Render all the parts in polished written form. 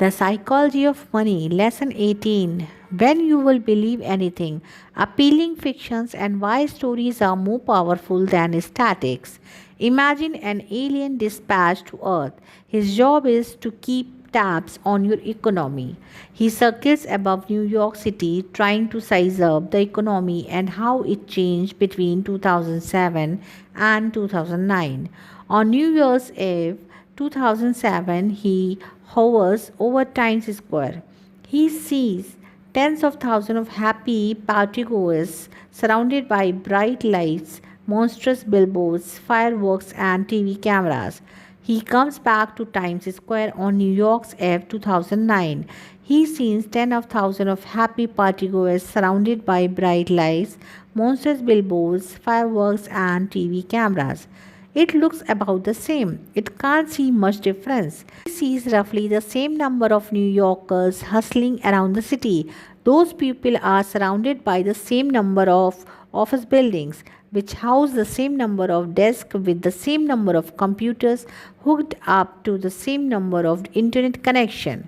The Psychology of Money, Lesson 18. When you will believe anything, appealing fictions and why stories are more powerful than statics. Imagine an alien dispatched to Earth. His job is to keep tabs on your economy. He circles above New York City trying to size up the economy and how it changed between 2007 and 2009. On New Year's Eve, 2007, he hovers over Times Square. He sees tens of thousands of happy partygoers surrounded by bright lights, monstrous billboards, fireworks, and TV cameras. He comes back to Times Square on New York's Eve 2009. He sees tens of thousands of happy partygoers surrounded by bright lights, monstrous billboards, fireworks, and TV cameras. It looks about the same. It can't see much difference. He sees roughly the same number of New Yorkers hustling around the city. Those people are surrounded by the same number of office buildings, which house the same number of desks with the same number of computers hooked up to the same number of internet connection.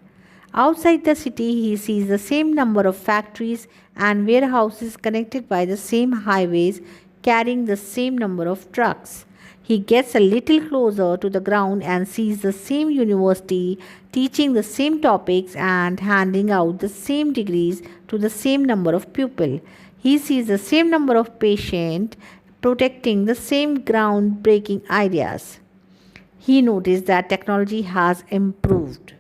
Outside the city, he sees the same number of factories and warehouses connected by the same highways carrying the same number of trucks. He gets a little closer to the ground and sees the same university teaching the same topics and handing out the same degrees to the same number of pupils. He sees the same number of patients protecting the same groundbreaking ideas. He noticed that technology has improved.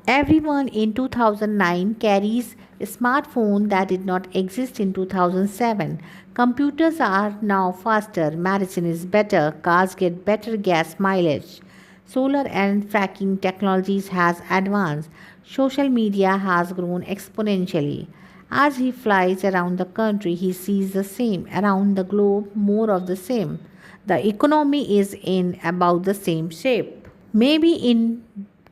Everyone in 2009 carries a smartphone that did not exist in 2007. Computers are now faster, medicine is better, cars get better gas mileage. Solar and fracking technologies has advanced. Social media has grown exponentially. As he flies around the country, he sees the same. Around the globe, more of the same. The economy is in about the same shape. Maybe in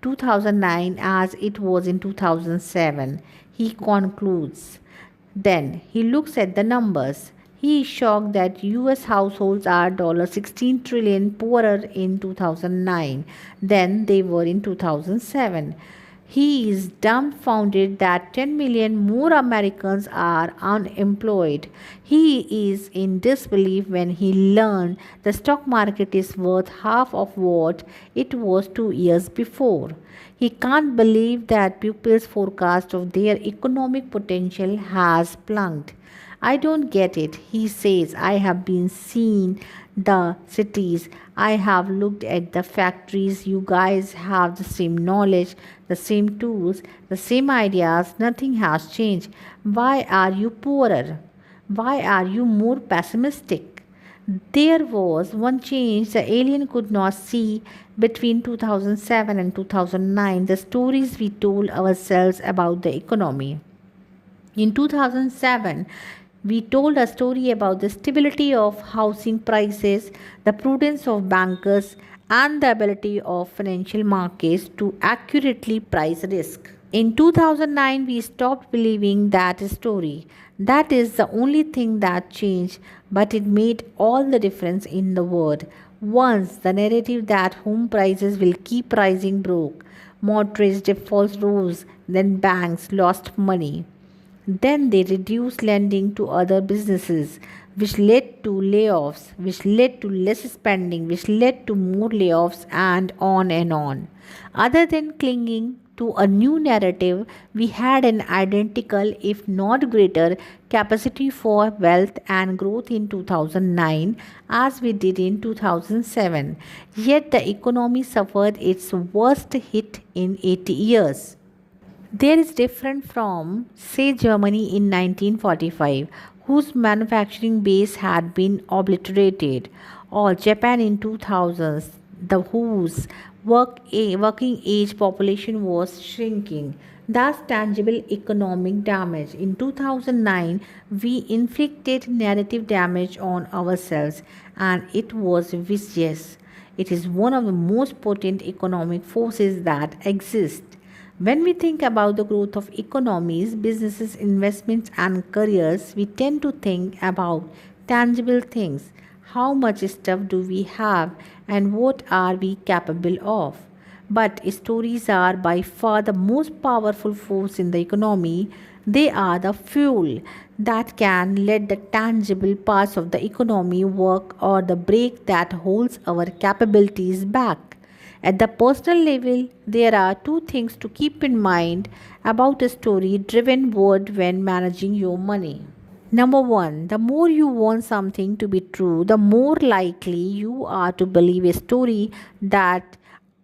2009 as it was in 2007, he concludes. Then he looks at the numbers. He is shocked that US households are $16 trillion poorer in 2009 than they were in 2007. He is dumbfounded that 10 million more Americans are unemployed. He is in disbelief when he learned the stock market is worth half of what it was 2 years before. He can't believe that people's forecast of their economic potential has plunked. I don't get it, he says. I have been seeing the cities. I have looked at the factories. You guys have the same knowledge, the same tools, the same ideas. Nothing has changed. Why are you poorer? Why are you more pessimistic? There was one change the alien could not see between 2007 and 2009, the stories we told ourselves about the economy. In 2007, we told a story about the stability of housing prices, the prudence of bankers, and the ability of financial markets to accurately price risk. In 2009, we stopped believing that story. That is the only thing that changed, but it made all the difference in the world. Once the narrative that home prices will keep rising broke, mortgage defaults rose, then banks lost money. Then they reduced lending to other businesses, which led to layoffs, which led to less spending, which led to more layoffs, and on and on. Other than clinging to a new narrative, we had an identical, if not greater, capacity for wealth and growth in 2009 as we did in 2007. Yet the economy suffered its worst hit in 80 years. There is different from, say, Germany in 1945, whose manufacturing base had been obliterated, or Japan in 2000s, the whose working age population was shrinking. Thus, tangible economic damage. In 2009, we inflicted narrative damage on ourselves, and it was vicious. It is one of the most potent economic forces that exist. When we think about the growth of economies, businesses, investments, and careers, we tend to think about tangible things. How much stuff do we have, and what are we capable of? But stories are by far the most powerful force in the economy. They are the fuel that can let the tangible parts of the economy work or the brake that holds our capabilities back. At the personal level, there are two things to keep in mind about a story driven world when managing your money. Number one, the more you want something to be true, the more likely you are to believe a story that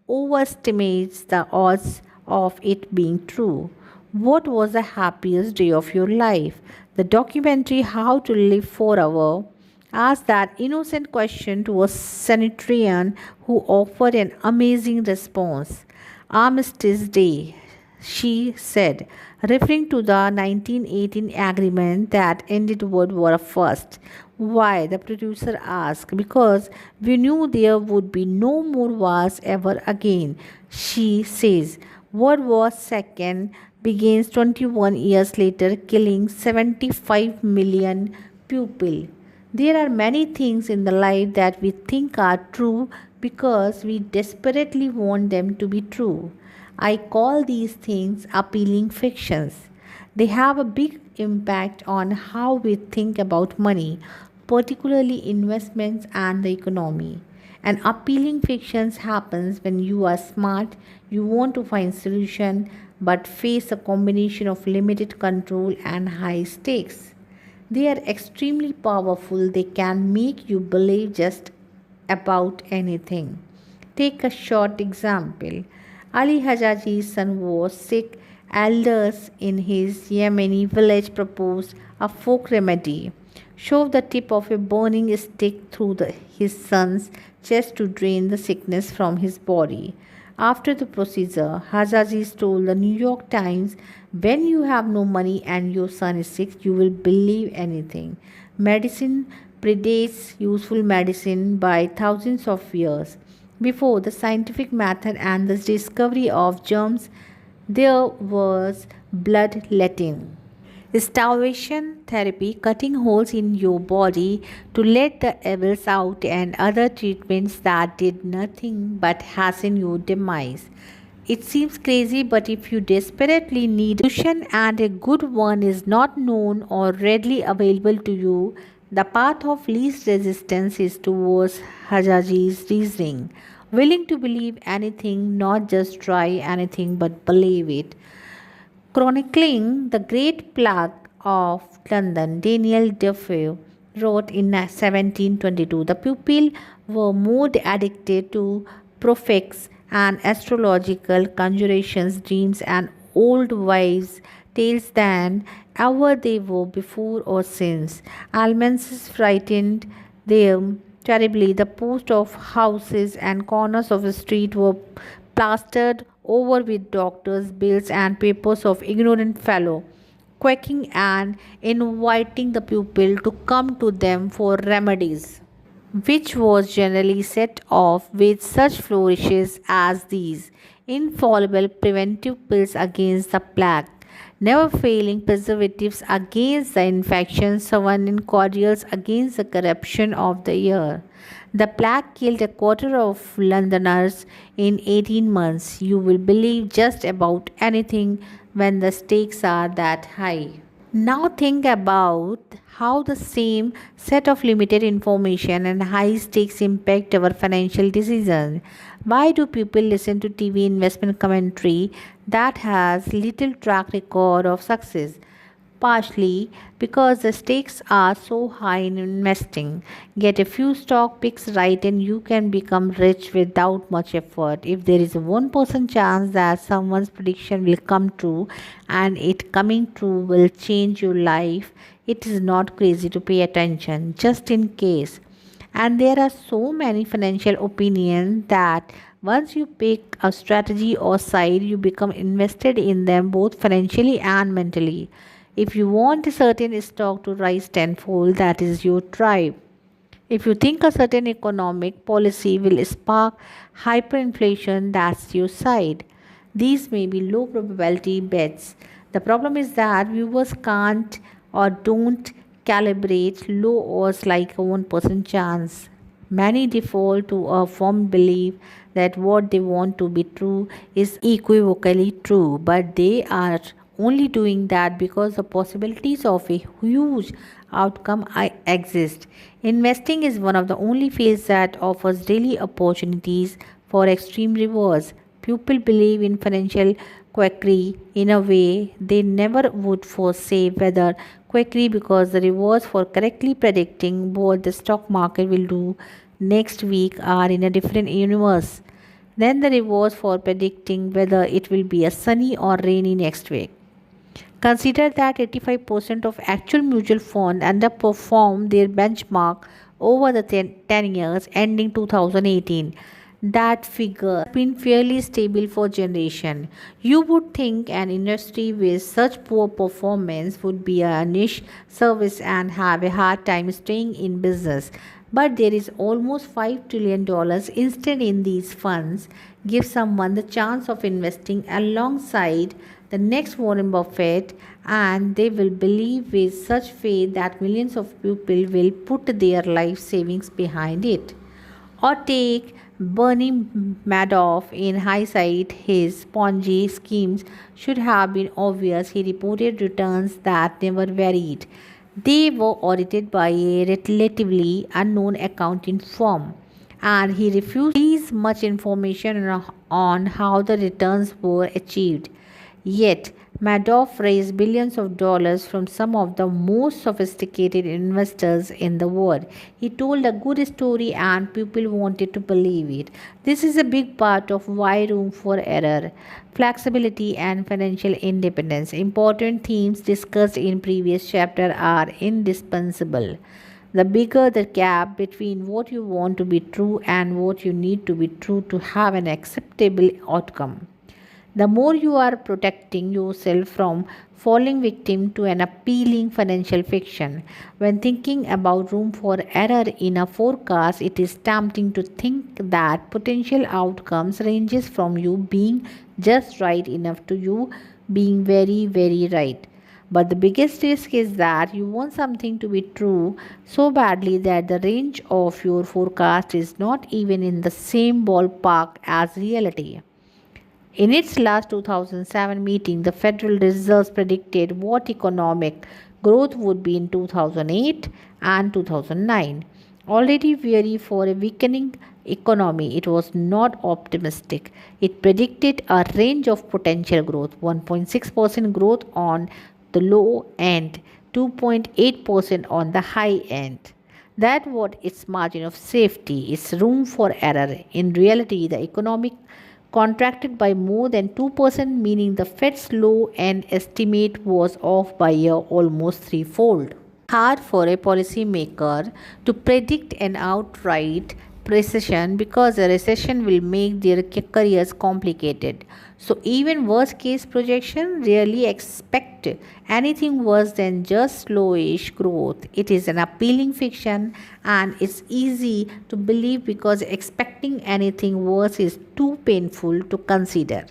overestimates the odds of it being true. What was the happiest day of your life? The documentary How to Live Forever asked that innocent question to a sanitarian who offered an amazing response. Armistice Day, she said, referring to the 1918 agreement that ended World War I. Why? The producer asked. Because we knew there would be no more wars ever again, she says. World War II begins 21 years later, killing 75 million people. There are many things in the life that we think are true because we desperately want them to be true. I call these things appealing fictions. They have a big impact on how we think about money, particularly investments and the economy. And appealing fictions happens when you are smart, you want to find solution but face a combination of limited control and high stakes. They are extremely powerful. They can make you believe just about anything. Take a short example. Ali Hajaji's son was sick. Elders in his Yemeni village proposed a folk remedy. Shove the tip of a burning stick through his son's chest to drain the sickness from his body. After the procedure, Hajaji told the New York Times, when you have no money and your son is sick, you will believe anything. Medicine predates useful medicine by thousands of years. Before the scientific method and the discovery of germs, there was bloodletting. Starvation therapy, cutting holes in your body to let the evils out, and other treatments that did nothing but hasten your demise. It seems crazy, but if you desperately need a solution and a good one is not known or readily available to you, the path of least resistance is towards Hajaji's reasoning, willing to believe anything, not just try anything but believe it. Chronicling the Great Plague of London, Daniel Defoe wrote in 1722, the people were more addicted to prophets and astrological conjurations, dreams, and old wives' tales than ever they were before or since. Almonses frightened them terribly. The posts of houses and corners of the street were plastered over with doctors' bills and papers of ignorant fellow, quaking and inviting the pupil to come to them for remedies, which was generally set off with such flourishes as these: infallible preventive pills against the plague, never failing preservatives against the infection, sovereign cordials against the corruption of the ear. The plague killed a quarter of Londoners in 18 months. You will believe just about anything when the stakes are that high. Now think about how the same set of limited information and high stakes impact our financial decisions. Why do people listen to TV investment commentary that has little track record of success? Partially because the stakes are so high in investing. Get a few stock picks right and you can become rich without much effort. If there is a 1% chance that someone's prediction will come true and it coming true will change your life, it is not crazy to pay attention, just in case. And there are so many financial opinions that once you pick a strategy or side, you become invested in them both financially and mentally. If you want a certain stock to rise tenfold, that is your tribe. If you think a certain economic policy will spark hyperinflation, that's your side. These may be low probability bets. The problem is that viewers can't or don't calibrate low odds like a 1% chance. Many default to a firm belief that what they want to be true is equivocally true, but they are only doing that because the possibilities of a huge outcome exist. Investing is one of the only fields that offers daily opportunities for extreme rewards. People believe in financial quackery in a way they never would for, say, whether quackery because the rewards for correctly predicting what the stock market will do next week are in a different universe than the rewards for predicting whether it will be a sunny or rainy next week. Consider that 85% of actual mutual funds underperformed their benchmark over the 10 years ending 2018. That figure has been fairly stable for generation. You would think an industry with such poor performance would be a niche service and have a hard time staying in business. But there is almost $5 trillion instead in these funds. Give someone the chance of investing alongside the next Warren Buffett, and they will believe with such faith that millions of people will put their life savings behind it. Or take Bernie Madoff. In hindsight, his Ponzi schemes should have been obvious. He reported returns that never varied. They were audited by a relatively unknown accounting firm, and he refused to release much information on how the returns were achieved. Yet, Madoff raised billions of dollars from some of the most sophisticated investors in the world. He told a good story and people wanted to believe it. This is a big part of why room for error, flexibility and financial independence, important themes discussed in previous chapter, are indispensable. The bigger the gap between what you want to be true and what you need to be true to have an acceptable outcome, the more you are protecting yourself from falling victim to an appealing financial fiction. When thinking about room for error in a forecast, it is tempting to think that potential outcomes ranges from you being just right enough to you being very, very right. But the biggest risk is that you want something to be true so badly that the range of your forecast is not even in the same ballpark as reality. In its last 2007 meeting, the Federal Reserve predicted what economic growth would be in 2008 and 2009. Already weary for a weakening economy, it was not optimistic. It predicted a range of potential growth: 1.6% growth on the low end, 2.8% on the high end. That was its margin of safety, its room for error. In reality, the economic contracted by more than 2%, meaning the Fed's low end estimate was off by almost threefold. Hard for a policymaker to predict an outright recession because a recession will make their careers complicated. So, even worst case projection rarely expect anything worse than just slowish growth. It is an appealing fiction and it's easy to believe because expecting anything worse is too painful to consider.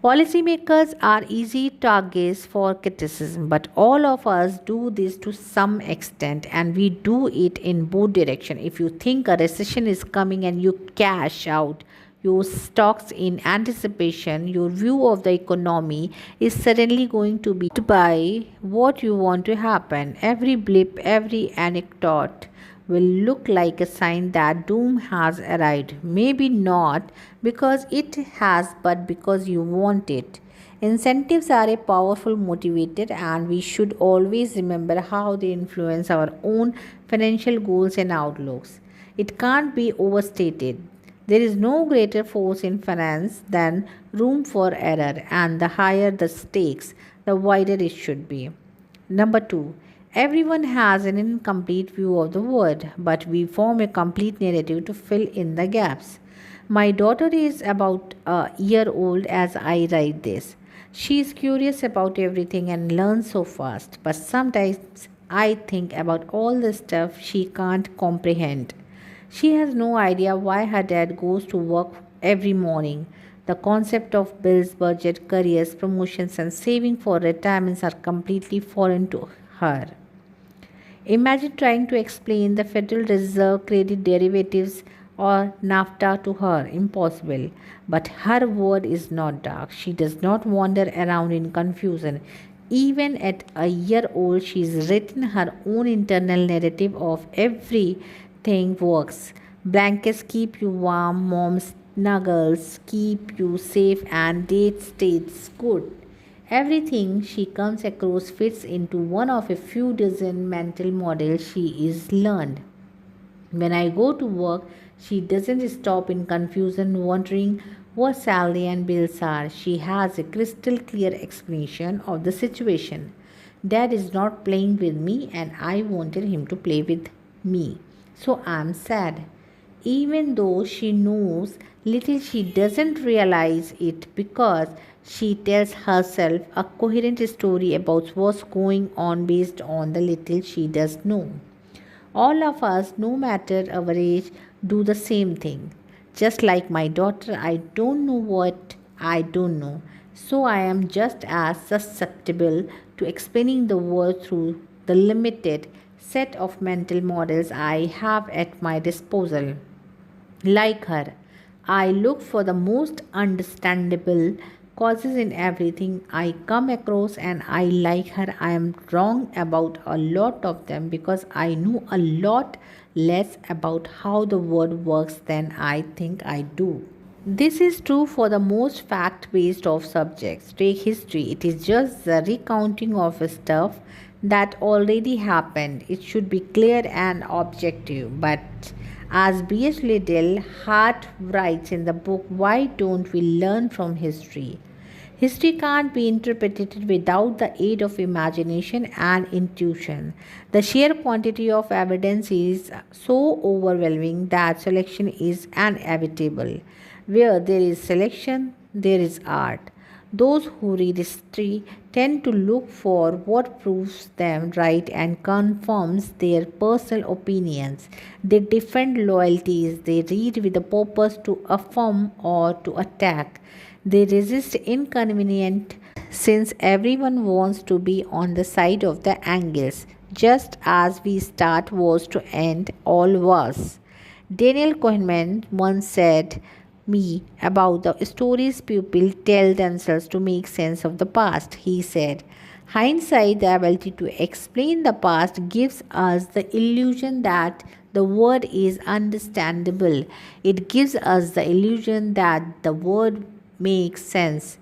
Policymakers are easy targets for criticism, but all of us do this to some extent, and we do it in both directions. If you think a recession is coming and you cash out your stocks in anticipation, your view of the economy is suddenly going to be by what you want to happen. Every blip, every anecdote will look like a sign that doom has arrived. Maybe not because it has, but because you want it. Incentives are a powerful motivator, and we should always remember how they influence our own financial goals and outlooks. It can't be overstated. There is no greater force in finance than room for error, and the higher the stakes, the wider it should be. Number two, everyone has an incomplete view of the world, but we form a complete narrative to fill in the gaps. My daughter is about a year old as I write this. She is curious about everything and learns so fast, but sometimes I think about all the stuff she can't comprehend. She has no idea why her dad goes to work every morning. The concept of bills, budget, careers, promotions, and saving for retirements are completely foreign to her. Imagine trying to explain the Federal Reserve credit derivatives or NAFTA to her. Impossible. But her world is not dark. She does not wander around in confusion. Even at a year old, she's written her own internal narrative of everything works. Blankets keep you warm, mom's snuggles keep you safe, and date stays good. Everything she comes across fits into one of a few dozen mental models she is learned. When I go to work, she doesn't stop in confusion wondering what salary and bills are. She has a crystal clear explanation of the situation. Dad is not playing with me and I wanted him to play with me. So I'm sad. Even though she knows little, she doesn't realize it because she tells herself a coherent story about what's going on based on the little she does know. All of us, no matter our age, do the same thing. Just like my daughter, I don't know what I don't know. So I am just as susceptible to explaining the world through the limited set of mental models I have at my disposal. Like her, I look for the most understandable causes in everything I come across, and I, like her, I am wrong about a lot of them because I know a lot less about how the world works than I think I do. This is true for the most fact based of subjects. Take history, it is just the recounting of stuff that already happened. It should be clear and objective. But as B.H. Liddell Hart writes in the book, Why Don't We Learn from History? History can't be interpreted without the aid of imagination and intuition. The sheer quantity of evidence is so overwhelming that selection is inevitable. Where there is selection, there is art. Those who read history tend to look for what proves them right and confirms their personal opinions. They defend loyalties, they read with the purpose to affirm or to attack. They resist inconvenient since everyone wants to be on the side of the angles, just as we start wars to end all wars. Daniel Kahneman once said me about the stories people tell themselves to make sense of the past. He said, hindsight, the ability to explain the past, gives us the illusion that the world is understandable. It gives us the illusion that the world makes sense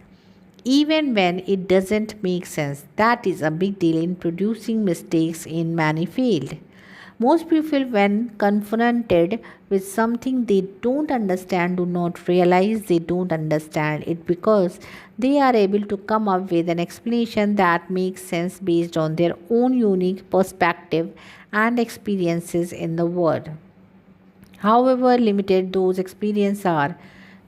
even when it doesn't make sense. That is a big deal in producing mistakes in many fields. Most people, when confronted with something they don't understand, do not realize they don't understand it because they are able to come up with an explanation that makes sense based on their own unique perspective and experiences in the world. However limited those experiences are,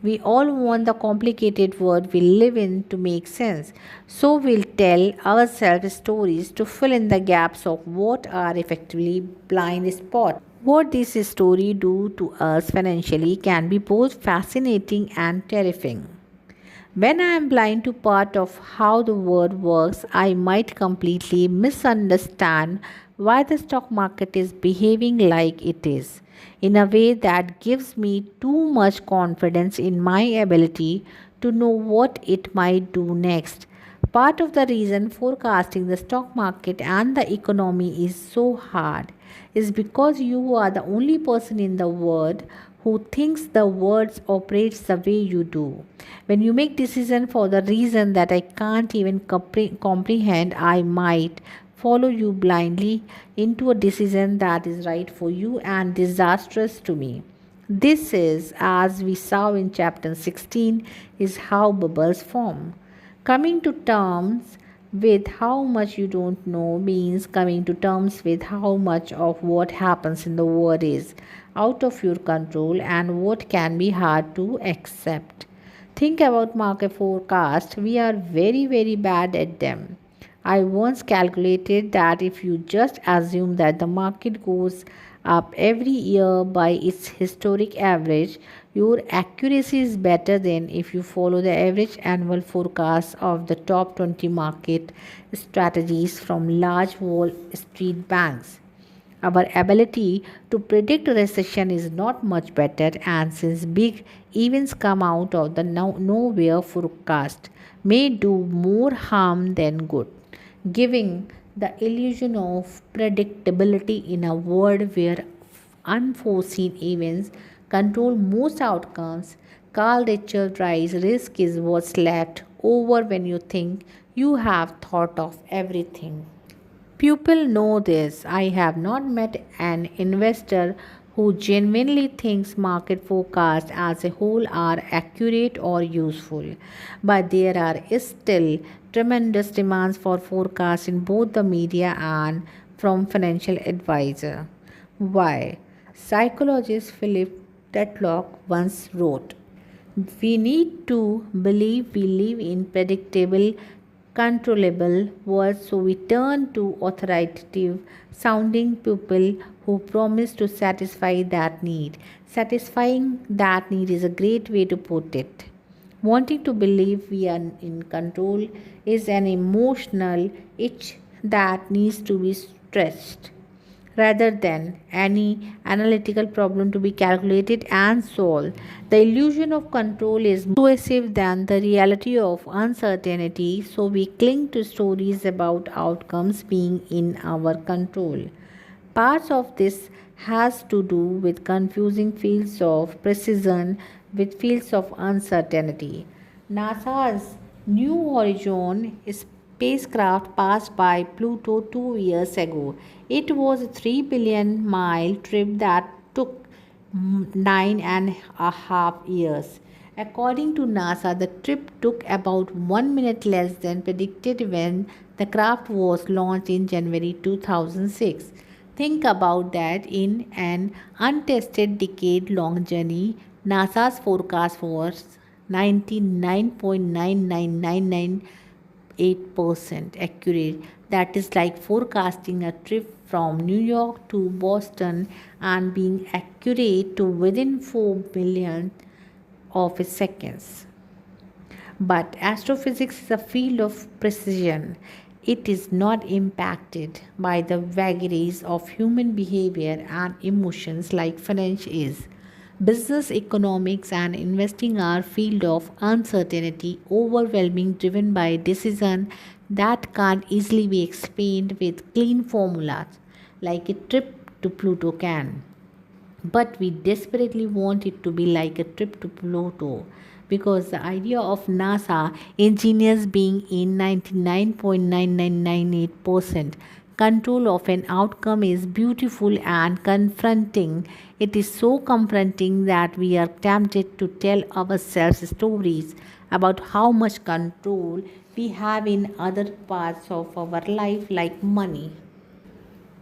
we all want the complicated world we live in to make sense. So we'll tell ourselves stories to fill in the gaps of what are effectively blind spots. What this story do to us financially can be both fascinating and terrifying. When I am blind to part of how the world works, I might completely misunderstand why the stock market is behaving like it is, in a way that gives me too much confidence in my ability to know what it might do next. Part of the reason forecasting the stock market and the economy is so hard is because you are the only person in the world who thinks the world operates the way you do. When you make decision for the reason that I can't even comprehend, I might follow you blindly into a decision that is right for you and disastrous to me. This is, as we saw in chapter 16, is how bubbles form. Coming to terms with how much you don't know means coming to terms with how much of what happens in the world is out of your control and what can be hard to accept. Think about market forecast. We are very bad at them. I once calculated that if you just assume that the market goes up every year by its historic average, your accuracy is better than if you follow the average annual forecast of the top 20 market strategies from large Wall Street banks. Our ability to predict recession is not much better, and since big events come out of the nowhere forecast may do more harm than good, giving the illusion of predictability in a world where unforeseen events control most outcomes. Carl Richard writes, risk is what's left over when you think you have thought of everything. People know this. I have not met an investor who genuinely thinks market forecasts as a whole are accurate or useful. But there are still tremendous demands for forecasts in both the media and from financial advisor. Why? Psychologist Philip Tetlock once wrote, we need to believe we live in predictable, controllable world, so we turn to authoritative sounding people who promise to satisfy that need. Satisfying that need is a great way to put it. Wanting to believe we are in control is an emotional itch that needs to be stretched rather than any analytical problem to be calculated and solved. The illusion of control is more persuasive than the reality of uncertainty, so we cling to stories about outcomes being in our control. Parts of this has to do with confusing fields of precision with fields of uncertainty. NASA's New Horizon spacecraft passed by Pluto 2 years ago. It was a 3 billion mile trip that took 9.5 years. According to NASA, the trip took about 1 minute less than predicted when the craft was launched in January 2006. Think about that. In an untested decade long journey, NASA's forecast was 99.99998% accurate. That is like forecasting a trip from New York to Boston and being accurate to within 4 million of seconds. But astrophysics is a field of precision. It is not impacted by the vagaries of human behavior and emotions like finance is. Business economics and investing are field of uncertainty, overwhelming, driven by decision that can't easily be explained with clean formulas like a trip to Pluto can. But we desperately want it to be like a trip to Pluto because the idea of NASA engineers being in 99.9998% control of an outcome is beautiful and confronting. It is so confronting that we are tempted to tell ourselves stories about how much control we have in other parts of our life, like money.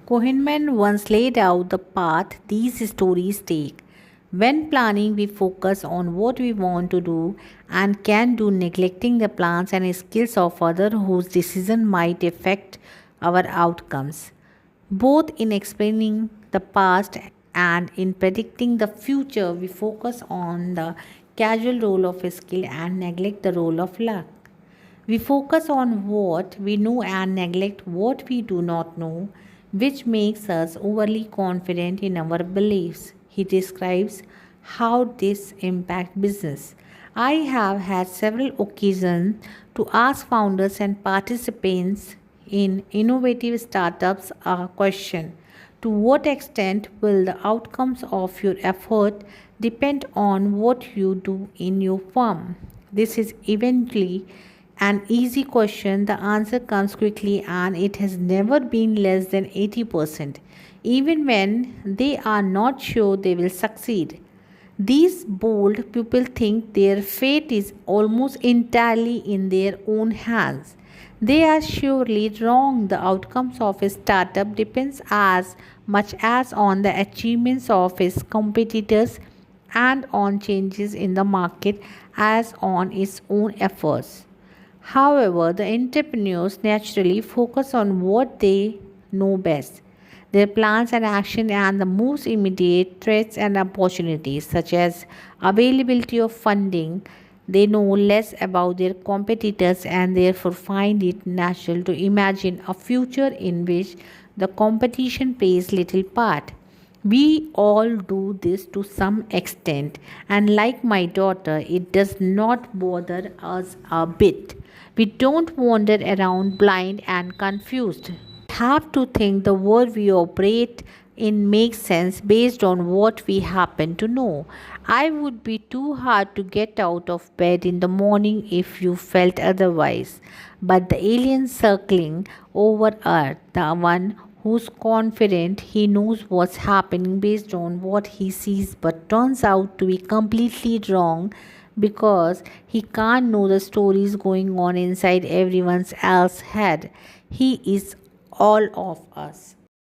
Kohenman once laid out the path these stories take. When planning, we focus on what we want to do and can do, neglecting the plans and skills of others whose decision might affect our outcomes. Both in explaining the past and in predicting the future, we focus on the casual role of skill and neglect the role of luck. We focus on what we know and neglect what we do not know, which makes us overly confident in our beliefs. He describes how this impacts business. I have had several occasions to ask founders and participants in innovative startups a question: to what extent will the outcomes of your effort depend on what you do in your firm? This is eventually an easy question. The answer comes quickly, and it has never been less than 80%, even when they are not sure they will succeed. These bold people think their fate is almost entirely in their own hands. They are surely wrong. The outcomes of a startup depends as much as on the achievements of its competitors and on changes in the market as on its own efforts. However, the entrepreneurs naturally focus on what they know best, their plans and action, and the most immediate threats and opportunities, such as availability of funding. They know less about their competitors and therefore find it natural to imagine a future in which the competition plays little part. We all do this to some extent, and like my daughter, it does not bother us a bit. We don't wander around blind and confused. Have to think the world we operate in makes sense based on what we happen to know. I would be too hard to get out of bed in the morning if you felt otherwise. But the alien circling over Earth, the one who's confident he knows what's happening based on what he sees but turns out to be completely wrong because he can't know the stories going on inside everyone's else's head. He is all of us.